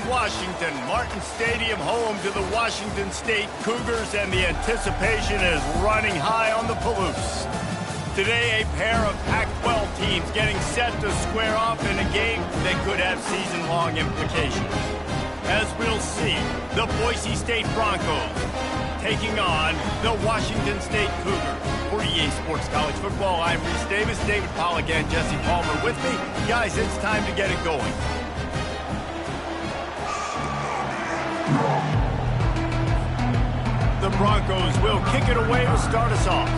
Washington. Martin Stadium, home to the Washington State Cougars, and the anticipation is running high on the Palouse. Today, a pair of Pac-12 teams getting set to square off in a game that could have season-long implications. As we'll see, the Boise State Broncos taking on the Washington State Cougars. For EA Sports College Football, I'm Reese Davis, David Pollack, and Jesse Palmer with me. Guys, it's time to get it going. The Broncos will kick it away to start us off.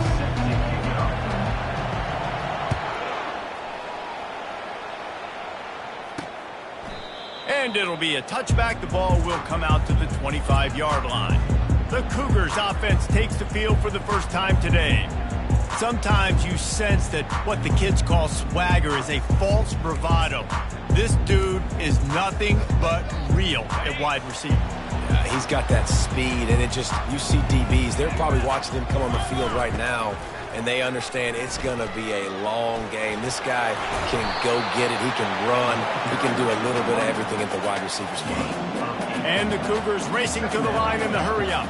And it'll be a touchback. The ball will come out to the 25-yard line. The Cougars offense takes the field for the first time today. Sometimes you sense that what the kids call swagger is a false bravado. This dude is nothing but real at wide receiver. Yeah, he's got that speed, and you see DBs, they're probably watching him come on the field right now, and they understand it's going to be a long game. This guy can go get it. He can run. He can do a little bit of everything at the wide receiver spot. And the Cougars racing to the line in the hurry-up.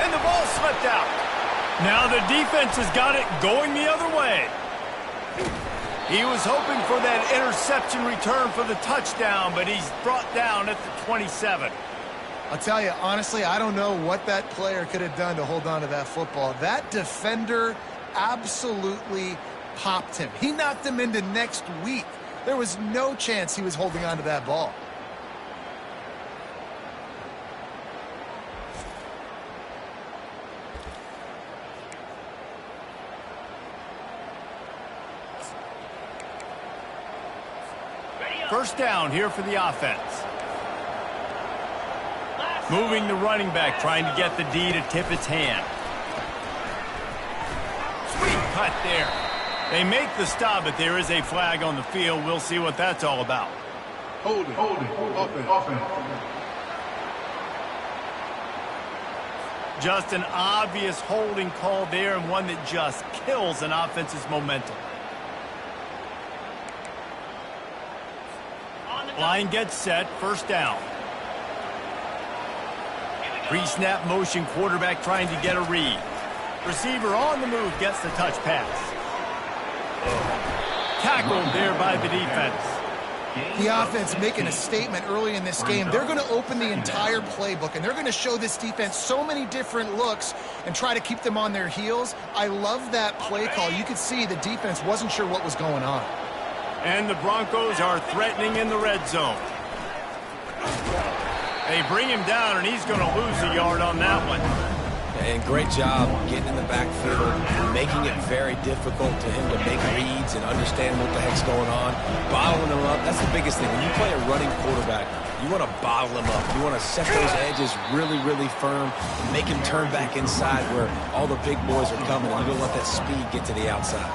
And the ball slipped out. Now the defense has got it going the other way. He was hoping for that interception return for the touchdown, but he's brought down at the 27. I'll tell you, honestly, I don't know what that player could have done to hold on to that football. That defender absolutely popped him. He knocked him into next week. There was no chance he was holding on to that ball. First down here for the offense. Moving the running back, trying to get the D to tip its hand. Sweet cut there. They make the stop, but there is a flag on the field. We'll see what that's all about. Holding, offense. Just an obvious holding call there, and one that just kills an offense's momentum. Line gets set, first down. Pre-snap motion, quarterback trying to get a read. Receiver on the move, gets the touch pass. Tackled there by the defense. The offense making a statement early in this game. They're going to open the entire playbook, and they're going to show this defense so many different looks and try to keep them on their heels. I love that play call. You could see the defense wasn't sure what was going on. And the Broncos are threatening in the red zone. They bring him down, and he's going to lose a yard on that one. And great job getting in the backfield, making it very difficult to him to make reads and understand what the heck's going on. Bottling him up, that's the biggest thing. When you play a running quarterback, you want to bottle him up. You want to set those edges really, really firm and make him turn back inside where all the big boys are coming, and you don't let that speed get to the outside.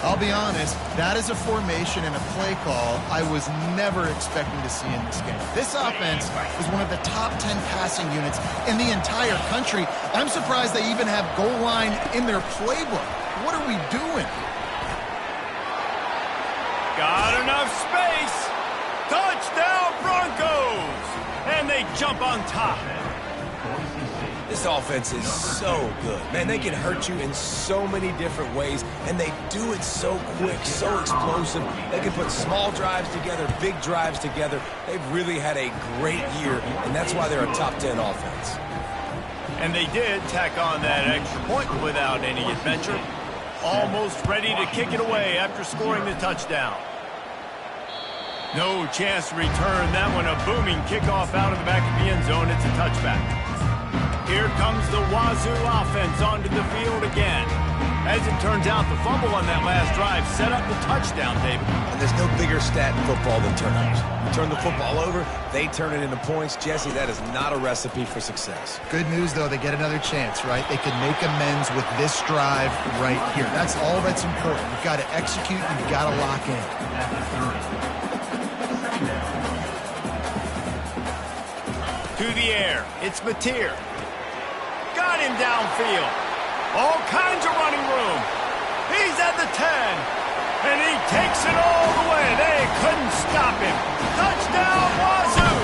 I'll be honest, that is a formation and a play call I was never expecting to see in this game. This offense is one of the top 10 passing units in the entire country. I'm surprised they even have goal line in their playbook. What are we doing? Got enough space. Touchdown Broncos! And they jump on top. This offense is so good. Man, they can hurt you in so many different ways, and they do it so quick, so explosive. They can put small drives together, big drives together. They've really had a great year, and that's why they're a top 10 offense. And they did tack on that extra point without any adventure. Almost ready to kick it away after scoring the touchdown. No chance to return that one. A booming kickoff out of the back of the end zone. It's a touchback. Here comes the Wazoo offense onto the field again. As it turns out, the fumble on that last drive set up the touchdown, David. And there's no bigger stat in football than turnovers. You turn the football over, they turn it into points. Jesse, that is not a recipe for success. Good news, though, they get another chance, right? They can make amends with this drive right here. That's all that's important. You've got to execute, you've got to lock in. To the air. It's Mateer. Got him downfield. All kinds of running room. He's at the 10. And he takes it all the way. They couldn't stop him. Touchdown, Wazoo!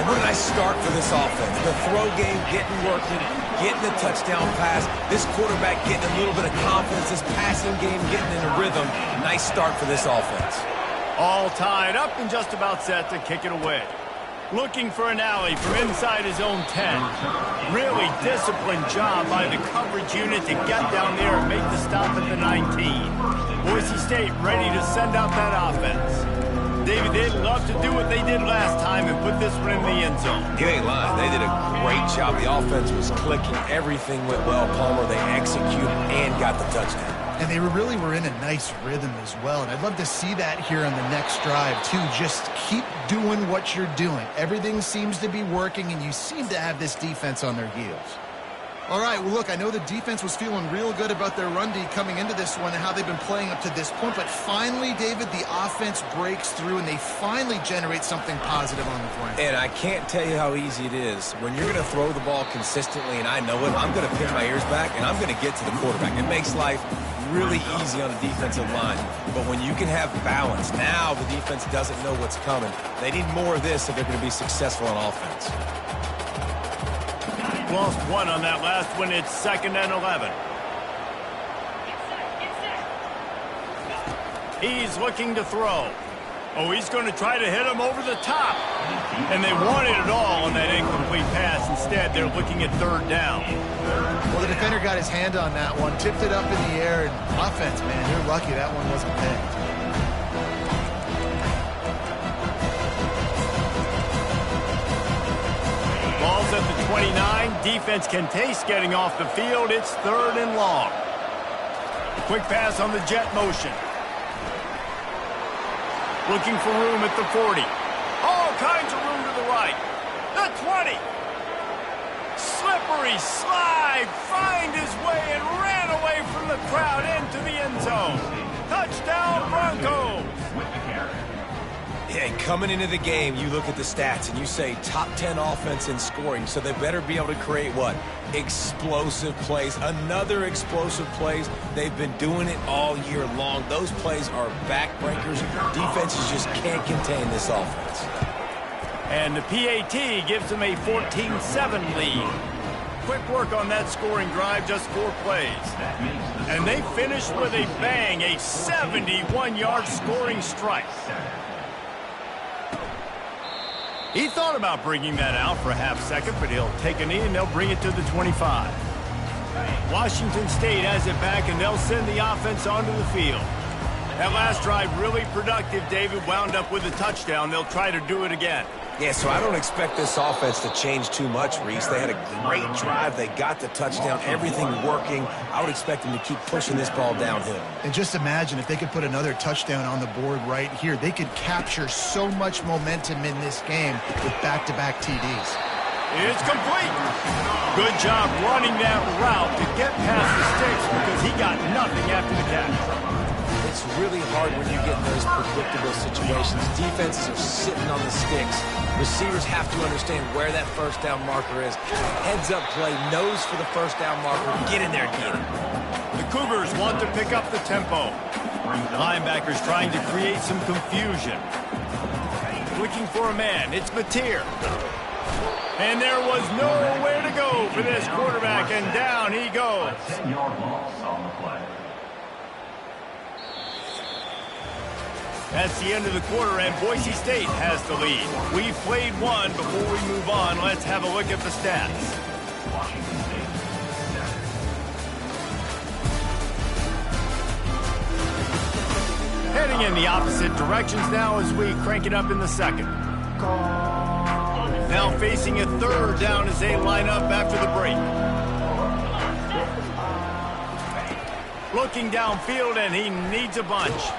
And what did I start for this offense? The throw game getting working, getting the touchdown pass. This quarterback getting a little bit of confidence. This passing game getting in a rhythm. Nice start for this offense. All tied up and just about set to kick it away. Looking for an alley from inside his own 10. Really disciplined job by the coverage unit to get down there and make the stop at the 19. Boise State ready to send out that offense. David, they'd love to do what they did last time and put this one in the end zone. You ain't lying. They did a great job. The offense was clicking. Everything went well, Palmer. They executed and got the touchdown. And they really were in a nice rhythm as well. And I'd love to see that here on the next drive, too. Just keep doing what you're doing. Everything seems to be working, and you seem to have this defense on their heels. All right, well, look, I know the defense was feeling real good about their run D coming into this one and how they've been playing up to this point. But finally, David, the offense breaks through, and they finally generate something positive on the ground. And I can't tell you how easy it is. When you're going to throw the ball consistently, and I know it, I'm going to pin my ears back, and I'm going to get to the quarterback. It makes life really easy on the defensive line. But when you can have balance, now the defense doesn't know what's coming. They need more of this if they're going to be successful on offense. Lost one on that last one. It's 2nd and 11. He's looking to throw. Oh, he's going to try to hit him over the top. And they wanted it all on that incomplete pass. Instead, they're looking at 3rd down. Well, the defender got his hand on that one, tipped it up in the air, and offense, man, you're lucky that one wasn't picked. Ball's at the 29. Defense can taste getting off the field. It's 3rd and long. Quick pass on the jet motion. Looking for room at the 40. All kinds of room to the right. The 20. Slippery slide. Find his way and ran away from the crowd into the end zone. Touchdown, Broncos. Yeah, coming into the game, you look at the stats and you say top 10 offense in scoring, so they better be able to create what? Explosive plays. Another explosive plays. They've been doing it all year long. Those plays are backbreakers. Defenses just can't contain this offense. And the PAT gives them a 14-7 lead. Quick work on that scoring drive, just 4 plays. And they finish with a bang, a 71-yard scoring strike. He thought about bringing that out for a half second, but he'll take a knee and they'll bring it to the 25. Washington State has it back, and they'll send the offense onto the field. That last drive really productive. David wound up with a touchdown. They'll try to do it again. Yeah, so I don't expect this offense to change too much, Reese. They had a great drive. They got the touchdown. Everything working. I would expect them to keep pushing this ball downhill. And just imagine if they could put another touchdown on the board right here. They could capture so much momentum in this game with back-to-back TDs. It's complete. Good job running that route to get past the sticks because he got nothing after the catch. It's really hard when you get in those predictable situations. Defenses are sitting on the sticks. Receivers have to understand where that first down marker is. Heads up play, nose for the first down marker. Get in there and get it. The Cougars want to pick up the tempo. The linebackers trying to create some confusion. Looking for a man. It's Mateer. And there was nowhere to go for this quarterback, and down he goes. That's the end of the quarter, and Boise State has the lead. We've played one. Before we move on, let's have a look at the stats. Heading in the opposite directions now as we crank it up in the second. Now facing a 3rd down as they line up after the break. Looking downfield, and he needs a bunch.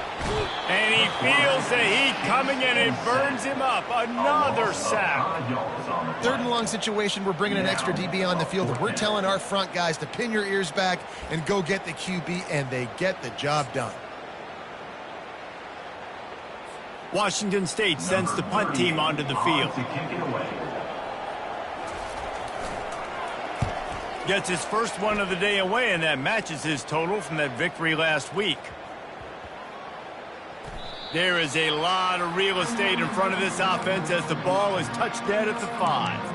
And he feels the heat coming, and it burns him up. Another sack. 3rd and long situation. We're bringing an extra DB on the field, and we're telling our front guys to pin your ears back and go get the QB, and they get the job done. Washington State sends the punt team onto the field. Gets his first one of the day away, and that matches his total from that victory last week. There is a lot of real estate in front of this offense as the ball is touched dead at the 5.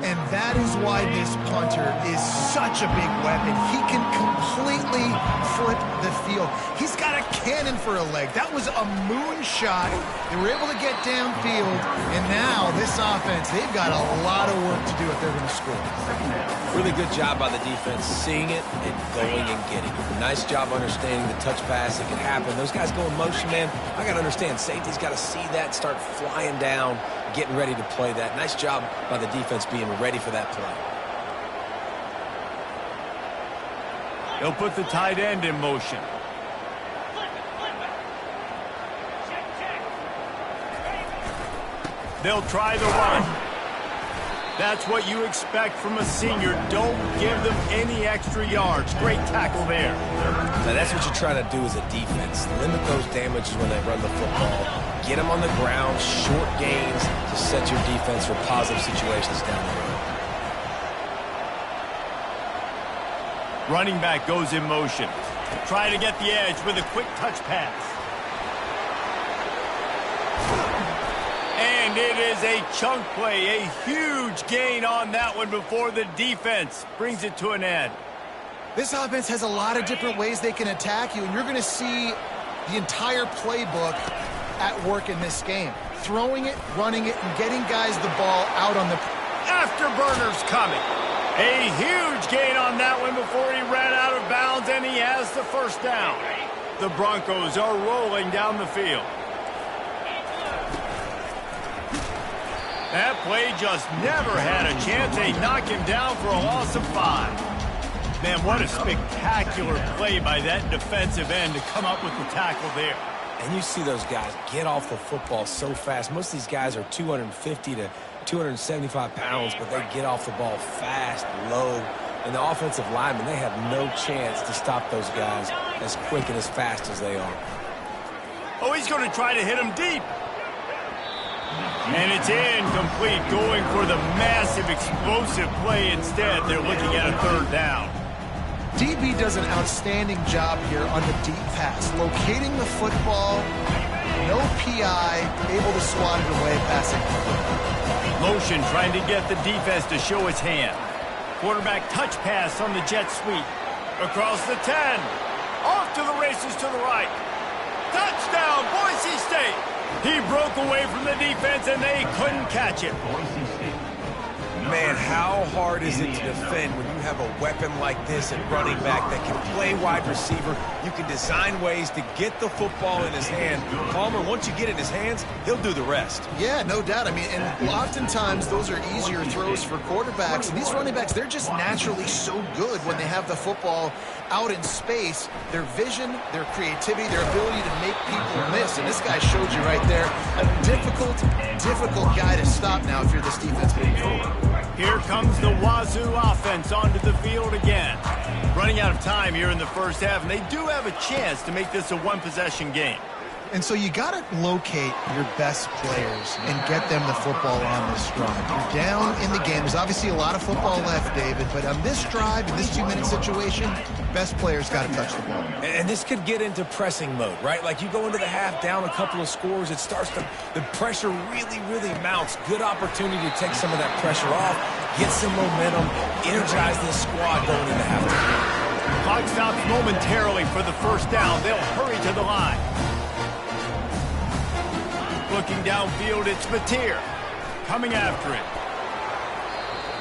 And that is why this punter is such a big weapon. He can completely flip the field. He's got a cannon for a leg. That was a moonshot. They were able to get downfield, and now this offense, they've got a lot of work to do if they're going to score. Really good job by the defense, seeing it and going and getting it. Nice job understanding the touch pass. It can happen. Those guys go in motion, man. I got to understand, safety's got to see that, start flying down, getting ready to play that. Nice job by the defense being ready for that play. They'll put the tight end in motion. They'll try the run. That's what you expect from a senior. Don't give them any extra yards. Great tackle there. Now that's what you try to do as a defense. Limit those damages when they run the football. Get them on the ground, short gains to set your defense for positive situations down the road. Running back goes in motion. Trying to get the edge with a quick touch pass. And it is a chunk play, a huge gain on that one before the defense brings it to an end. This offense has a lot of different ways they can attack you, and you're going to see the entire playbook at work in this game. Throwing it, running it, and getting guys the ball out on the... Afterburners coming. A huge gain on that one before he ran out of bounds, and he has the first down. The Broncos are rolling down the field. That play just never had a chance. They knock him down for a loss of 5. Man, what a spectacular play by that defensive end to come up with the tackle there. And you see those guys get off the football so fast. Most of these guys are 250 to 275 pounds, but they get off the ball fast, low. And the offensive linemen, they have no chance to stop those guys as quick and as fast as they are. Oh, he's going to try to hit him deep. And it's incomplete, going for the massive explosive play instead. They're looking at a third down. DB does an outstanding job here on the deep pass, locating the football, no PI, able to swat it away, passing. Motion trying to get the defense to show his hand. Quarterback touch pass on the jet sweep. Across the 10. Off to the races to the right. Touchdown, Boise State. He broke away from the defense, and they couldn't catch him. Man, how hard is it to defend when you have a weapon like this at running back that can play wide receiver? You can design ways to get the football in his hand. Palmer, once you get it in his hands, he'll do the rest. Yeah, no doubt. I mean, and oftentimes those are easier throws for quarterbacks. And these running backs, they're just naturally so good when they have the football out in space. Their vision, their creativity, their ability to make people miss. And this guy showed you right there, a difficult guy to stop now if you're this defense moving forward. Here comes the Wazoo offense onto the field again. Running out of time here in the first half, and they do have a chance to make this a one-possession game. And so you got to locate your best players and get them the football on this drive. You're down in the game. There's obviously a lot of football left, David, but on this drive, in this 2-minute situation, best players got to touch the ball. And this could get into pressing mode, right? Like you go into the half down a couple of scores, it starts to, the pressure really mounts. Good opportunity to take some of that pressure off, get some momentum, energize this squad going into halftime. Clock stops momentarily for the first down. They'll hurry to the line. Looking downfield, it's Mateer coming after it.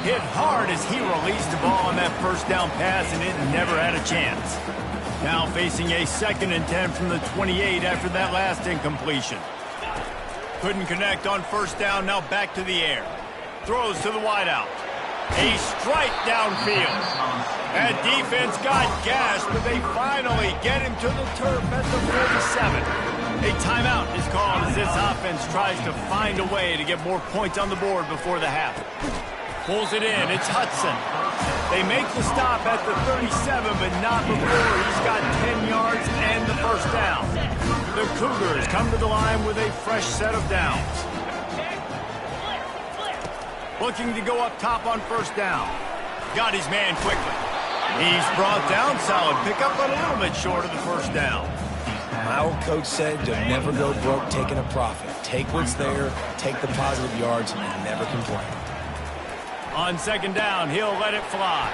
Hit hard as he released the ball on that first down pass, and it never had a chance. Now facing a 2nd and 10 from the 28 after that last incompletion. Couldn't connect on first down, now back to the air. Throws to the wideout. A strike downfield. That defense got gashed, but they finally get him to the turf at the 47. A timeout is called as this offense tries to find a way to get more points on the board before the half. Pulls it in. It's Hudson. They make the stop at the 37, but not before he's got 10 yards and the first down. The Cougars come to the line with a fresh set of downs. Looking to go up top on first down. Got his man quickly. He's brought down. Solid pickup, but a little bit short of the first down. My old coach said to never go broke taking a profit. Take what's there, take the positive yards, and never complain. On second down, he'll let it fly.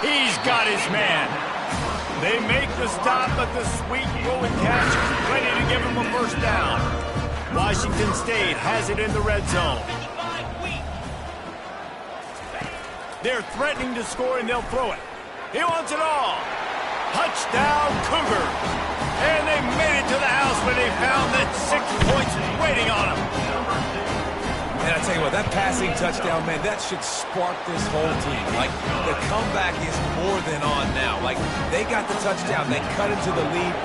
He's got his man. They make the stop, but the sweet rolling catch is ready to give him a first down. Washington State has it in the red zone. They're threatening to score, and they'll throw it. He wants it all. Touchdown, Cougars. And they made it to the house when they found that 6 points waiting on them. And I tell you what, that passing touchdown, man, that should spark this whole team. Like, the comeback is more than on now. Like, they got the touchdown. They cut into the lead.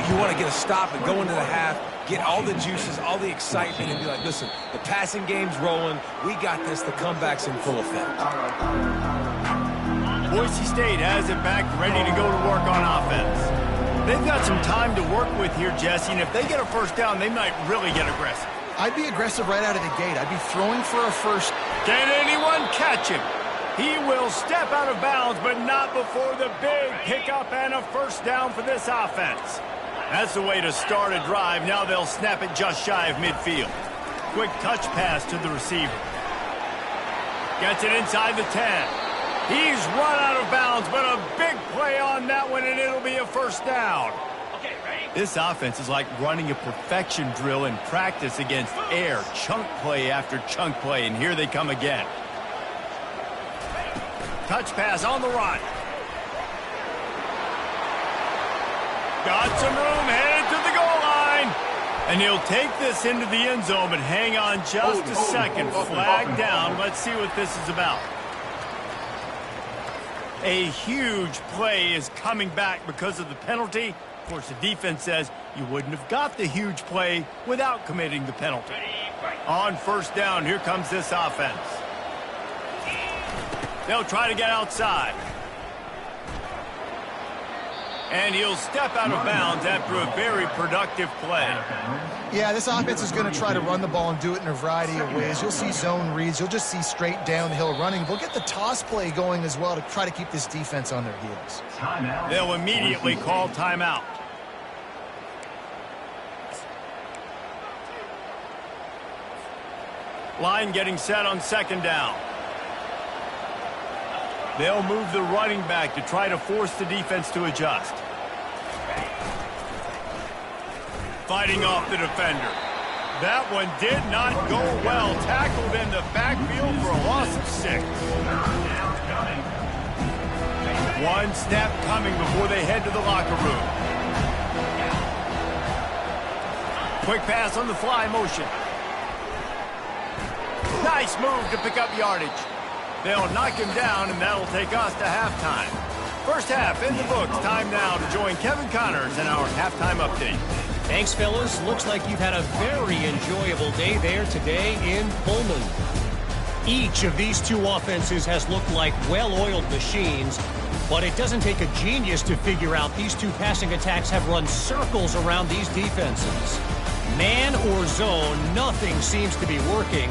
You want to get a stop and go into the half, get all the juices, all the excitement, and be like, listen, the passing game's rolling. We got this. The comeback's in full effect. Boise State has it back, ready to go to work on offense. They've got some time to work with here, Jesse, and if they get a first down, they might really get aggressive. I'd be aggressive right out of the gate. I'd be throwing for a first. Can anyone catch him? He will step out of bounds, but not before the big pickup and a first down for this offense. That's the way to start a drive. Now they'll snap it just shy of midfield. Quick touch pass to the receiver. Gets it inside the 10. He's run out of bounds, but a big play on that one, and it'll be a first down. This offense is like running a perfection drill in practice against air. Chunk play after chunk play, and here they come again. Touch pass on the run. Got some room, headed to the goal line. And he'll take this into the end zone, but hang on just a second. Flag down. Let's see what this is about. A huge play is coming back because of the penalty. Of course, the defense says you wouldn't have got the huge play without committing the penalty. On first down, here comes this offense. They'll try to get outside. And he'll step out of bounds after a very productive play. Yeah, this offense is going to try to run the ball and do it in a variety of ways. You'll see zone reads. You'll just see straight downhill running. They'll get the toss play going as well to try to keep this defense on their heels. They'll immediately call timeout. Line getting set on second down. They'll move the running back to try to force the defense to adjust. Fighting off the defender. That one did not go well. Tackled in the backfield for a loss of 6. One snap coming before they head to the locker room. Quick pass on the fly motion. Nice move to pick up yardage. They'll knock him down, and that'll take us to halftime. First half in the books. Time now to join Kevin Connors in our halftime update. Thanks, fellas. Looks like you've had a very enjoyable day there today in Pullman. Each of these two offenses has looked like well-oiled machines, but it doesn't take a genius to figure out these two passing attacks have run circles around these defenses. Man or zone, nothing seems to be working.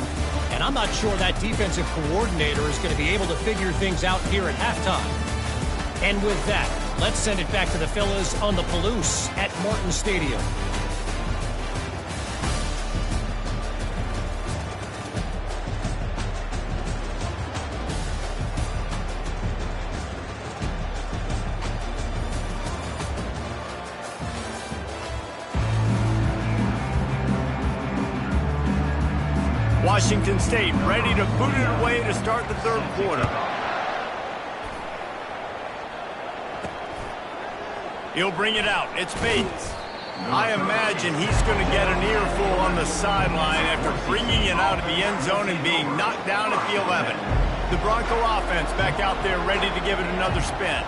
And I'm not sure that defensive coordinator is going to be able to figure things out here at halftime. And with that, let's send it back to the fellas on the Palouse at Martin Stadium. Washington State ready to boot it away to start the third quarter. He'll bring it out. It's Bates. I imagine he's going to get an earful on the sideline after bringing it out of the end zone and being knocked down at the 11. The Bronco offense back out there ready to give it another spin.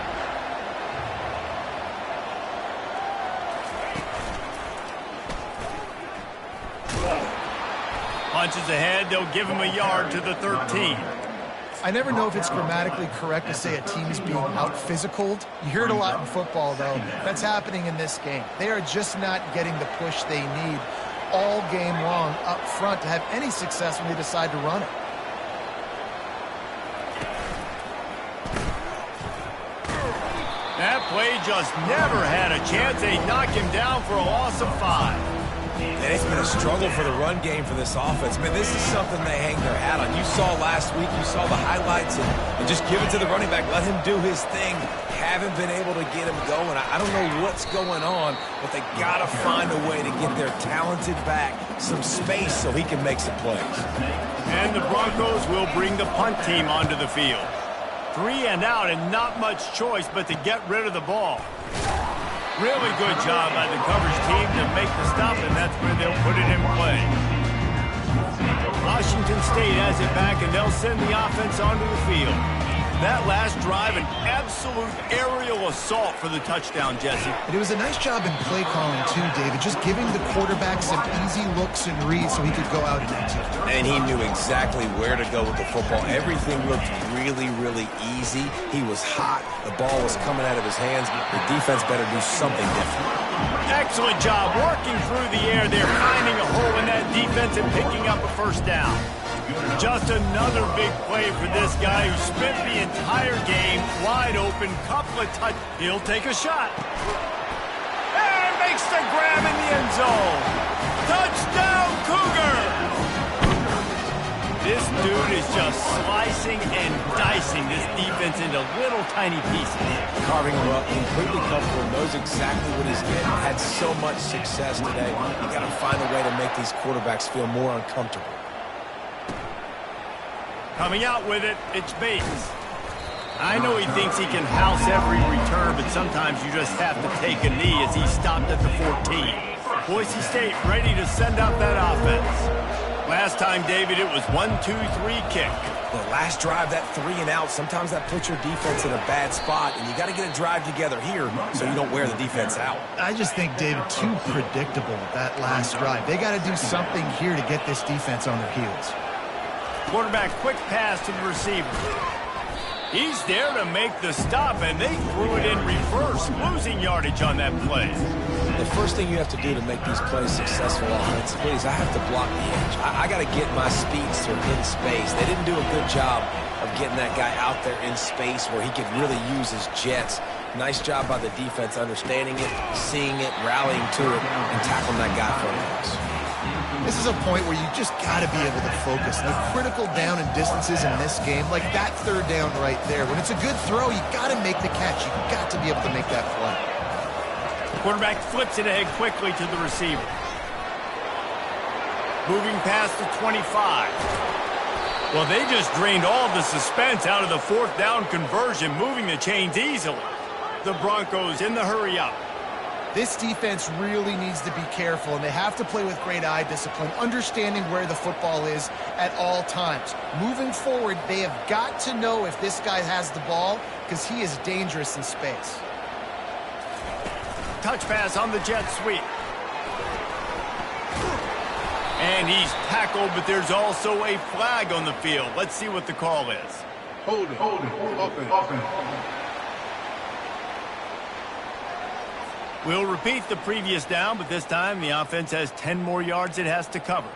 Punches ahead, they'll give him a yard to the 13. I never know if it's grammatically correct to say a team is being out-physicaled. You hear it a lot in football, though. That's happening in this game. They are just not getting the push they need all game long up front to have any success when they decide to run it. That play just never had a chance. They knock him down for a loss of 5. And it's been a struggle for the run game for this offense. Man, this is something they hang their hat on. You saw last week, you saw the highlights, and just give it to the running back. Let him do his thing. Haven't been able to get him going. I don't know what's going on, but they got to find a way to get their talented back some space so he can make some plays. And the Broncos will bring the punt team onto the field. 3 and out and not much choice but to get rid of the ball. Really good job by the coverage team to make the stop, and that's where they'll put it in play. Washington State has it back, and they'll send the offense onto the field. That last drive, an absolute aerial assault for the touchdown, Jesse. And it was a nice job in play calling, too, David, just giving the quarterback some easy looks and reads so he could go out and execute. And he knew exactly where to go with the football. Everything looked really, really easy. He was hot. The ball was coming out of his hands. The defense better do something different. Excellent job working through the air there, finding a hole in that defense and picking up a first down. Just another big play for this guy who spent the entire game wide open, couple of touch. He'll take a shot. And makes the grab in the end zone. Touchdown, Cougar! This dude is just slicing and dicing this defense into little tiny pieces. Carving him up, completely comfortable, knows exactly what he's getting. Had so much success today. You got to find a way to make these quarterbacks feel more uncomfortable. Coming out with it, it's Bates. I know he thinks he can house every return, but sometimes you just have to take a knee as he stopped at the 14. Boise State ready to send out that offense. Last time, David, it was 1-2-3 kick. The last drive, that 3 and out, sometimes that puts your defense in a bad spot, and you got to get a drive together here so you don't wear the defense out. I just think, David, too predictable, that last drive. They got to do something here to get this defense on their heels. Quarterback quick pass to the receiver. He's there to make the stop, and they threw it in reverse, losing yardage on that play. The first thing you have to do to make these plays successful offensively is I have to block the edge. I got to get my speedster in space. They didn't do a good job of getting that guy out there in space where he could really use his jets. Nice job by the defense understanding it, seeing it, rallying to it, and tackling that guy for a loss. This is a point where you just got to be able to focus. The critical down and distances in this game, like that third down right there. When it's a good throw, you got to make the catch. You got to be able to make that play. Quarterback flips it ahead quickly to the receiver. Moving past the 25. Well, they just drained all the suspense out of the fourth down conversion, moving the chains easily. The Broncos in the hurry up. This defense really needs to be careful, and they have to play with great eye discipline, understanding where the football is at all times. Moving forward, they have got to know if this guy has the ball, because he is dangerous in space. Touch pass on the jet sweep. And he's tackled, but there's also a flag on the field. Let's see what the call is. Hold it, offense. We'll repeat the previous down, but this time the offense has 10 more yards it has to cover.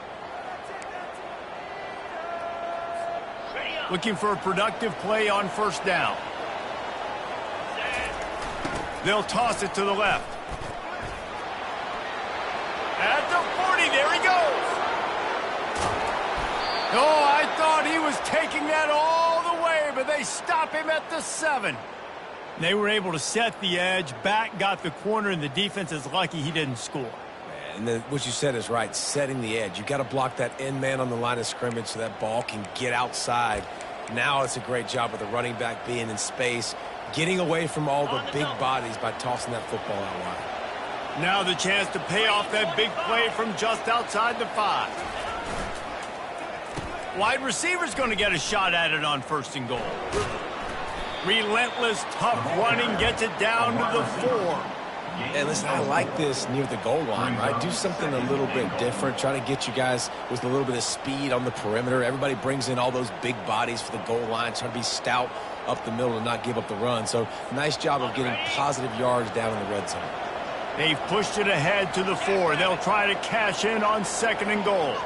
Looking for a productive play on first down. They'll toss it to the left. At the 40, there he goes. Oh, I thought he was taking that all the way, but they stop him at the 7. They were able to set the edge, back got the corner, and the defense is lucky he didn't score. And what you said is right, setting the edge. You got to block that end man on the line of scrimmage so that ball can get outside. Now it's a great job with the running back being in space, getting away from all the big bodies by tossing that football out wide. Now the chance to pay off that big play from just outside the 5. Wide receiver's going to get a shot at it on first and goal. Relentless, tough running gets it down to the 4. And listen, I like this near the goal line, right? Do something a little bit different. Try to get you guys with a little bit of speed on the perimeter. Everybody brings in all those big bodies for the goal line, trying to be stout up the middle and not give up the run. So nice job of getting positive yards down in the red zone. They've pushed it ahead to the 4. They'll try to cash in on 2nd and goal.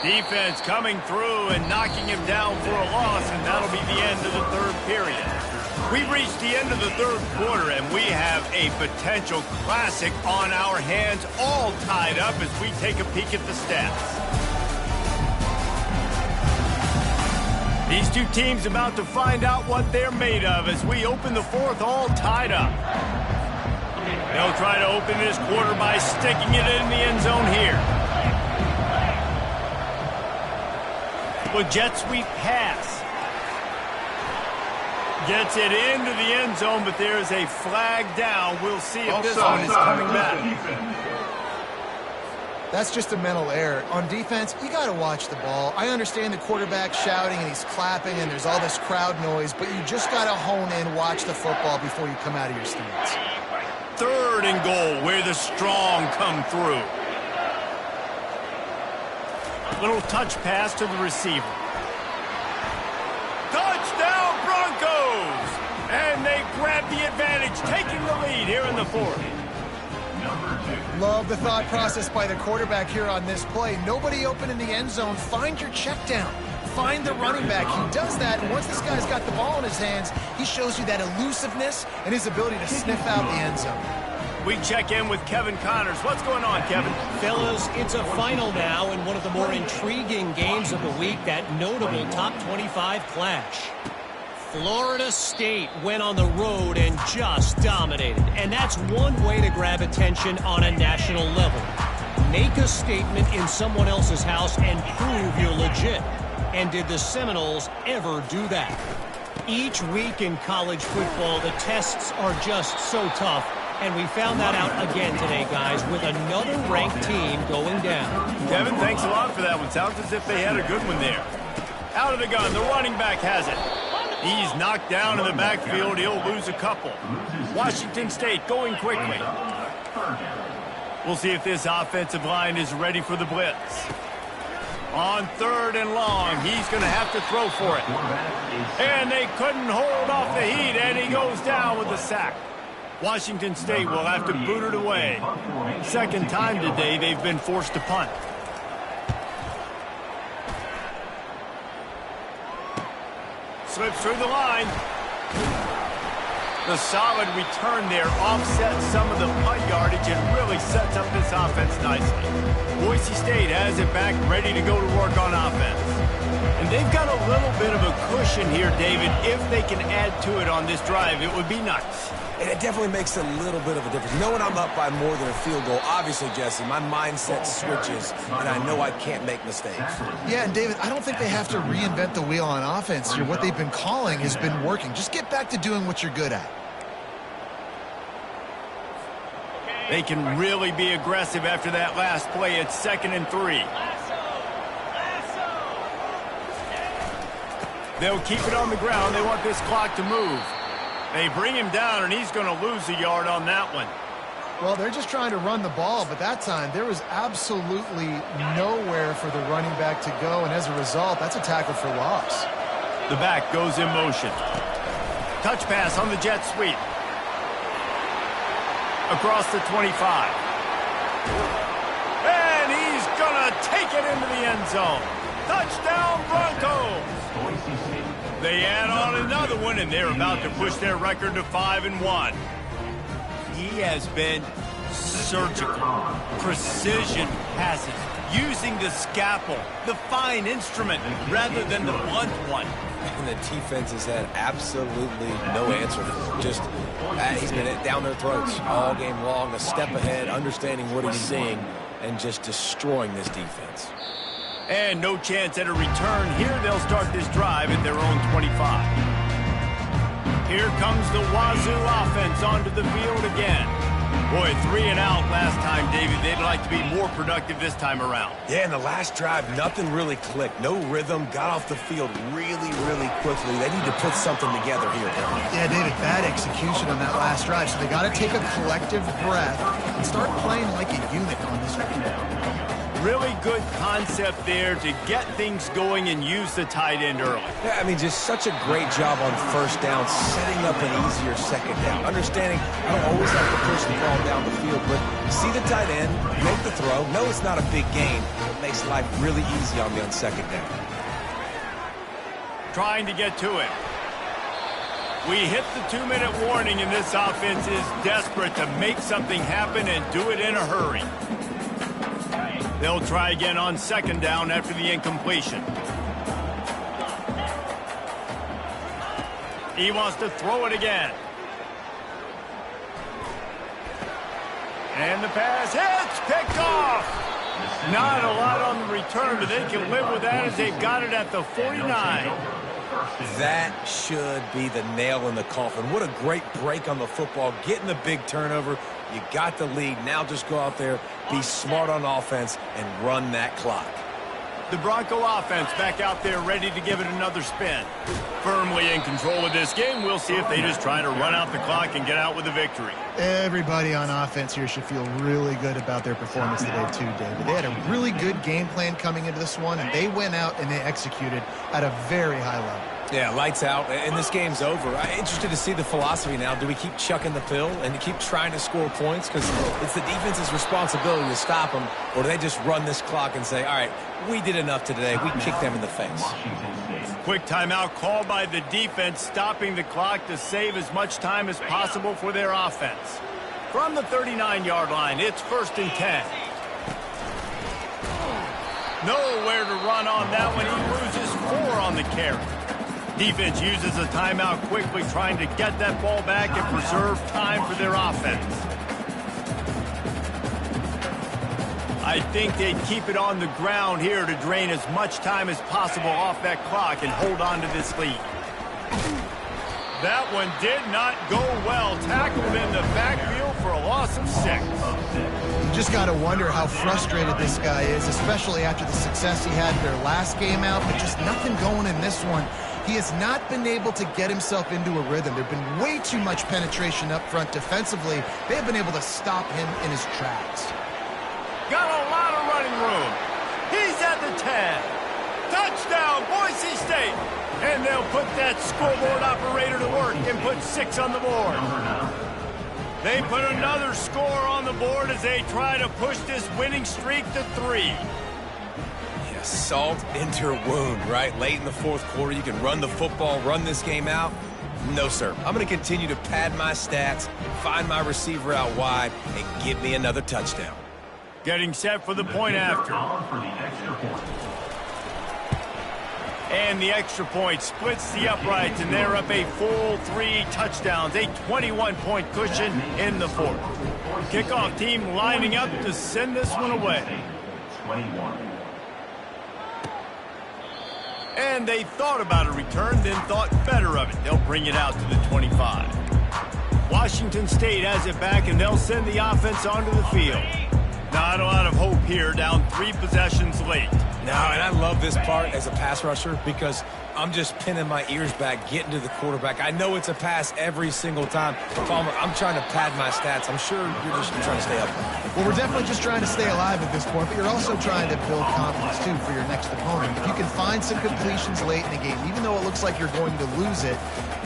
Defense coming through and knocking him down for a loss, and that'll be the end of the 3rd period. We've reached the end of the 3rd quarter, and we have a potential classic on our hands, all tied up as we take a peek at the stats. These two teams about to find out what they're made of as we open the 4th all tied up. They'll try to open this quarter by sticking it in the end zone here. Well, jet sweep pass. Gets it into the end zone, but there's a flag down. We'll see if this one is coming back. That's just a mental error. On defense, you got to watch the ball. I understand the quarterback shouting and he's clapping and there's all this crowd noise, but you just got to hone in, watch the football before you come out of your stance. 3rd and goal, where the strong come through. Little touch pass to the receiver. Touchdown Broncos! And they grab the advantage, taking the lead here in the 4th. Love the thought process by the quarterback here on this play. Nobody open in the end zone. Find your check down. Find the running back. He does that, and once this guy's got the ball in his hands, he shows you that elusiveness and his ability to sniff out the end zone. We check in with Kevin Connors. What's going on, Kevin? Fellas, it's a final now in one of the more intriguing games of the week, that notable top 25 clash. Florida State went on the road and just dominated, and that's one way to grab attention on a national level. Make a statement in someone else's house and prove you're legit. And did the Seminoles ever do that? Each week in college football, the tests are just so tough. And we found that out again today, guys, with another ranked team going down. Kevin, thanks a lot for that one. Sounds as if they had a good one there. Out of the gun, the running back has it. He's knocked down in the backfield. He'll lose a couple. Washington State going quickly. We'll see if this offensive line is ready for the blitz. On 3rd and long, he's going to have to throw for it. And they couldn't hold off the heat, and he goes down with a sack. Washington State will have to boot it away. 2nd time today they've been forced to punt. Slips through the line. The solid return there offsets some of the punt yardage and really sets up this offense nicely. Boise State has it back, ready to go to work on offense. And they've got a little bit of a cushion here, David. If they can add to it on this drive, it would be nice. And it definitely makes a little bit of a difference. Knowing I'm up by more than a field goal, obviously, Jesse, my mindset switches, and I know I can't make mistakes. Yeah, and David, I don't think they have to reinvent the wheel on offense here. What they've been calling has been working. Just get back to doing what you're good at. They can really be aggressive after that last play. It's 2nd and 3. They'll keep it on the ground. They want this clock to move. They bring him down, and he's going to lose a yard on that one. Well, they're just trying to run the ball, but that time there was absolutely nowhere for the running back to go, and as a result, that's a tackle for loss. The back goes in motion. Touch pass on the jet sweep. Across the 25. And he's going to take it into the end zone. Touchdown, Broncos! They add on another one, and they're about to push their record to 5-1. He has been surgical, precision passes, using the scalpel, the fine instrument, rather than the blunt one. And the defense has had absolutely no answer for it. Just, he's been down their throats all game long, a step ahead, understanding what he's seeing, and just destroying this defense. And no chance at a return here. They'll start this drive at their own 25. Here comes the Wazoo offense onto the field again. Boy, 3 and out last time, David. They'd like to be more productive this time around. Yeah, in the last drive, nothing really clicked. No rhythm, got off the field really, really quickly. They need to put something together here. Yeah, David, bad execution on that last drive. So they got to take a collective breath and start playing like a unit on this one. Really good concept there to get things going and use the tight end early. Yeah, I mean, just such a great job on first down, setting up an easier second down. Understanding I don't always have to push the ball down the field, but see the tight end, make the throw. No, it's not a big gain. It makes life really easy on me on second down. Trying to get to it. We hit the 2-minute warning, and this offense is desperate to make something happen and do it in a hurry. They'll try again on second down after the incompletion. He wants to throw it again. And the pass hits, picked off. Not a lot on the return, but they can live with that as they've got it at the 49. That should be the nail in the coffin. What a great break on the football, getting the big turnover. You got the lead. Now just go out there, be smart on offense, and run that clock. The Bronco offense back out there ready to give it another spin. Firmly in control of this game. We'll see if they just try to run out the clock and get out with a victory. Everybody on offense here should feel really good about their performance today too, David. They had a really good game plan coming into this one, and they went out and they executed at a very high level. Yeah, lights out, and this game's over. I'm interested to see the philosophy now. Do we keep chucking the pill and keep trying to score points? Because it's the defense's responsibility to stop them, or do they just run this clock and say, all right, we did enough today. We kicked them in the face. Quick timeout called by the defense, stopping the clock to save as much time as possible for their offense. From the 39-yard line, it's 1st and 10. Nowhere to run on that one. He loses 4 on the carry. Defense uses a timeout quickly, trying to get that ball back and preserve time for their offense. I think they'd keep it on the ground here to drain as much time as possible off that clock and hold on to this lead. That one did not go well. Tackled in the backfield for a loss of 6. You just got to wonder how frustrated this guy is, especially after the success he had in their last game out, but just nothing going in this one. He has not been able to get himself into a rhythm. There have been way too much penetration up front defensively. They have been able to stop him in his tracks. Got a lot of running room. He's at the 10. Touchdown, Boise State. And they'll put that scoreboard operator to work and put 6 on the board. They put another score on the board as they try to push this winning streak to 3. Salt into her wound, right? Late in the 4th quarter, you can run the football, run this game out. No, sir. I'm going to continue to pad my stats, find my receiver out wide, and give me another touchdown. Getting set for the point after. And the extra point splits the uprights, and they're up a full 3 touchdowns, a 21-point cushion in the 4th. Kickoff team lining up to send this one away. 21. And they thought about a return, then thought better of it. They'll bring it out to the 25. Washington State has it back, and they'll send the offense onto the field. Not a lot of hope here, down 3 possessions late. No, and I love this part as a pass rusher because I'm just pinning my ears back, getting to the quarterback. I know it's a pass every single time. Palmer, I'm trying to pad my stats. I'm sure you're just trying to stay up. Well, we're definitely just trying to stay alive at this point, but you're also trying to build confidence, too, for your next opponent. If you can find some completions late in the game, even though it looks like you're going to lose it,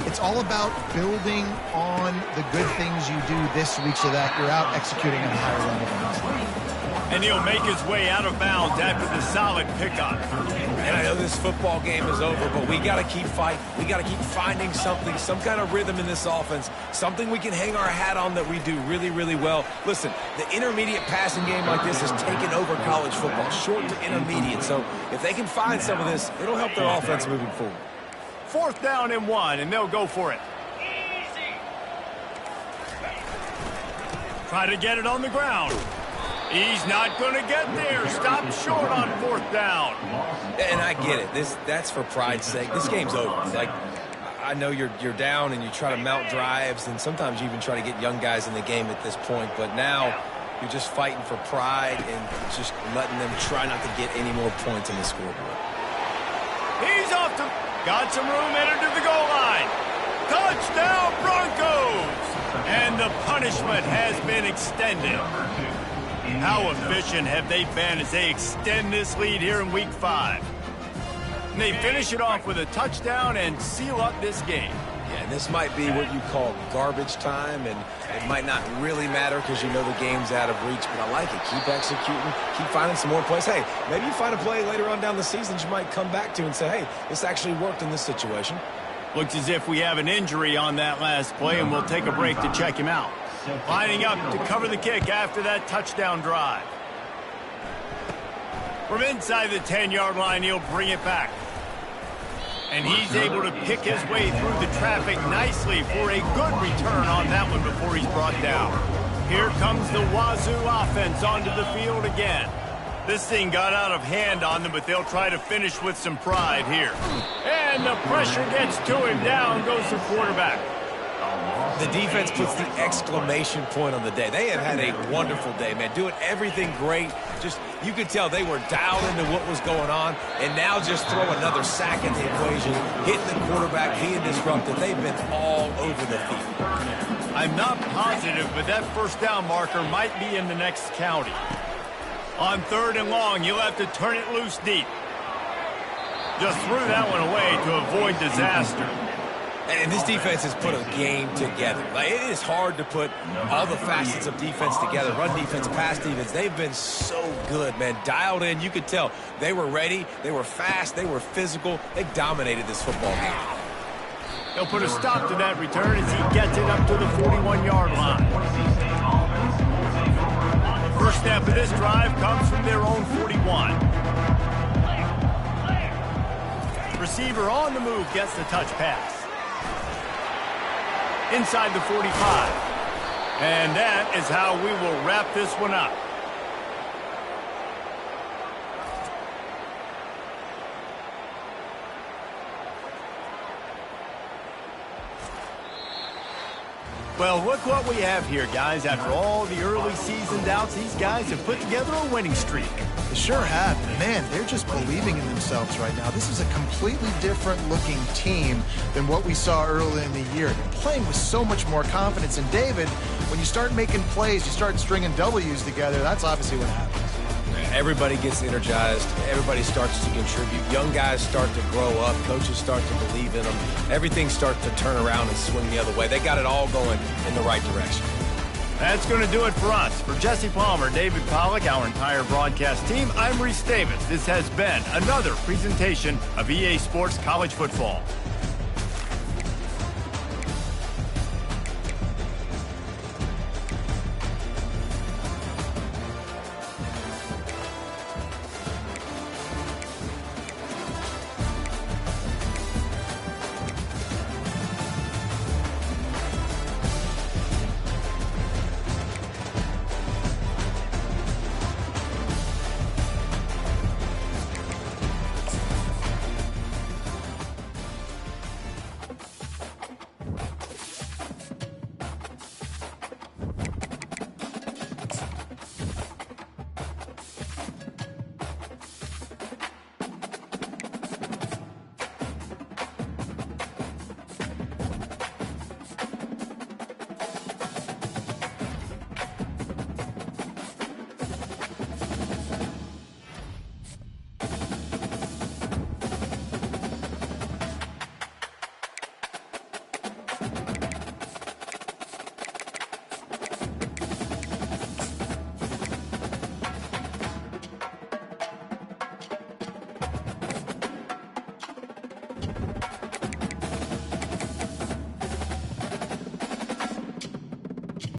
it's all about building on the good things you do this week so that you're out executing at a higher level than this week. And he'll make his way out of bounds after the solid pickup. And I know this football game is over, but we got to keep fighting. We got to keep finding something, some kind of rhythm in this offense, something we can hang our hat on that we do really, really well. Listen, the intermediate passing game like this has taken over college football, short to intermediate. So if they can find some of this, it'll help their offense moving forward. 4th down and 1, and they'll go for it. Try to get it on the ground. He's not going to get there. Stop short on 4th down. And I get it. That's for pride's sake. This game's over. Like, I know you're down and you try to mount drives, and sometimes you even try to get young guys in the game at this point. But now you're just fighting for pride and just letting them try not to get any more points in the scoreboard. He's off to... Got some room, entered to the goal line. Touchdown, Broncos! And the punishment has been extended. How efficient have they been as they extend this lead here in Week 5? And they finish it off with a touchdown and seal up this game. Yeah, and this might be what you call garbage time, and it might not really matter because you know the game's out of reach, but I like it. Keep executing, keep finding some more plays. Hey, maybe you find a play later on down the season you might come back to and say, hey, this actually worked in this situation. Looks as if we have an injury on that last play, and we'll take a break to check him out. Lining up to cover the kick after that touchdown drive. From inside the 10-yard line, he'll bring it back. And he's able to pick his way through the traffic nicely for a good return on that one before he's brought down. Here comes the Wazoo offense onto the field again. This thing got out of hand on them, but they'll try to finish with some pride here. And the pressure gets to him. Down goes the quarterback. The defense puts the exclamation point on the day. They have had a wonderful day, man. Doing everything great. Just, you could tell they were dialed into what was going on, and now just throw another sack in the equation, hitting the quarterback, being disrupted. They've been all over the field. I'm not positive, but that first down marker might be in the next county. On 3rd and long, you'll have to turn it loose deep. Just threw that one away to avoid disaster. And this defense has put a game together. Like, it is hard to put all the facets of defense together. Run defense, pass defense. They've been so good, man. Dialed in. You could tell they were ready. They were fast. They were physical. They dominated this football game. They'll put a stop to that return as he gets it up to the 41-yard line. First snap of this drive comes from their own 41. Receiver on the move gets the touch pass. Inside the 45. And that is how we will wrap this one up. Well, look what we have here, guys. After all the early season doubts, these guys have put together a winning streak. They sure have. Man, they're just believing in themselves right now. This is a completely different looking team than what we saw early in the year. They're playing with so much more confidence. And David, when you start making plays, you start stringing W's together, that's obviously what happens. Everybody gets energized. Everybody starts to contribute. Young guys start to grow up. Coaches start to believe in them. Everything starts to turn around and swing the other way. They got it all going in the right direction. That's going to do it for us. For Jesse Palmer, David Pollack, our entire broadcast team, I'm Reese Davis. This has been another presentation of EA Sports College Football.